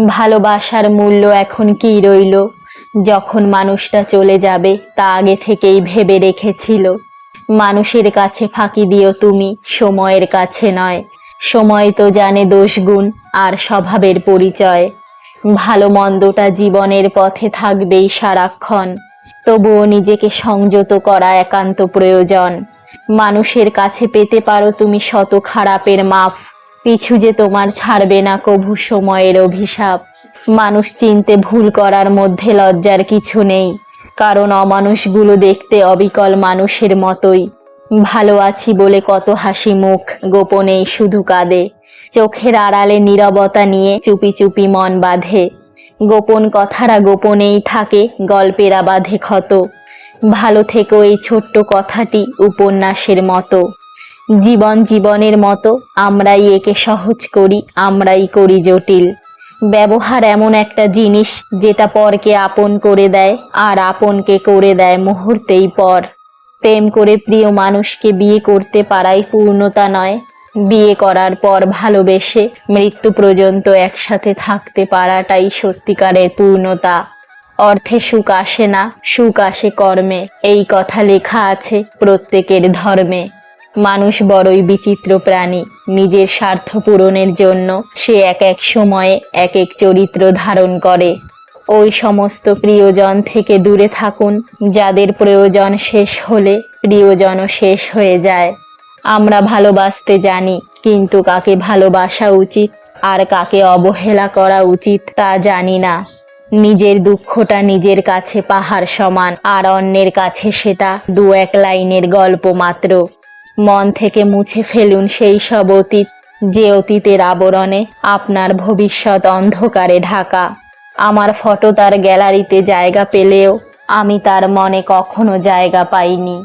ভালোবাসার মূল্য এখন কি রইল? যখন মানুষটা চলে যাবে তা আগে থেকেই ভেবে রেখেছিল। মানুষের কাছে ফাঁকি দিও তুমি, সময়ের কাছে নয়। সময় তো জানে দোষ গুণ আর স্বভাবের পরিচয়। ভালো মন্দটা জীবনের পথে থাকবেই সারাক্ষণ, তবুও নিজেকে সংযত করা একান্ত প্রয়োজন। মানুষের কাছে পেতে পারো তুমি শত খারাপের মাপ, পিছু যে তোমার ছাড়বে না কভু সময়ের অভিশাপ। মানুষ চিনতে ভুল করার মধ্যে লজ্জার কিছু নেই, কারণ অমানুষগুলো দেখতে অবিকল মানুষের মতোই। ভালো আছি বলে কত হাসি মুখ গোপনেই শুধু কাঁদে, চোখের আড়ালে নীরবতা নিয়ে চুপি চুপি মন বাঁধে। গোপন কথারা গোপনেই থাকে, গল্পেরা বাঁধে ক্ষত। ভালো থেকো এই ছোট্ট কথাটি উপন্যাসের মতো। জীবন জীবনের মতো আমরাই একে সহজ করি, আমরাই করি জটিল। ব্যবহার এমন একটা জিনিস যেটা পরকে আপন করে দেয় আর আপনকে করে দেয় মুহূর্তেই পর। প্রেম করে প্রিয় মানুষকে বিয়ে করতে পারাই পূর্ণতা নয়, বিয়ে করার পর ভালোবেসে মৃত্যু পর্যন্ত একসাথে থাকতে পারাটাই সত্যিকারের পূর্ণতা। অর্থে সুখ আসে না, সুখ আসে কর্মে, এই কথা লেখা আছে প্রত্যেকের ধর্মে। মানুষ বড়ই বিচিত্র প্রাণী, নিজের স্বার্থ পূরণের জন্য সে এক এক সময়ে এক এক চরিত্র ধারণ করে। ওই সমস্ত প্রিয়জন থেকে দূরে থাকুন যাদের প্রয়োজন শেষ হলে প্রিয়জনও শেষ হয়ে যায়। আমরা ভালোবাসতে জানি, কিন্তু কাকে ভালোবাসা উচিত আর কাকে অবহেলা করা উচিত তা জানি না। নিজের দুঃখটা নিজের কাছে পাহাড় সমান, আর অন্যের কাছে সেটা দু এক লাইনের গল্প মাত্র। মন থেকে মুছে ফেলুন সেই সব অতীত, যে অতীতের আবরণে আপনার ভবিষ্যৎ অন্ধকারে ঢাকা। আমার ফটো তার গ্যালারিতে জায়গা পেলেও আমি তার মনে কখনো জায়গা পাইনি।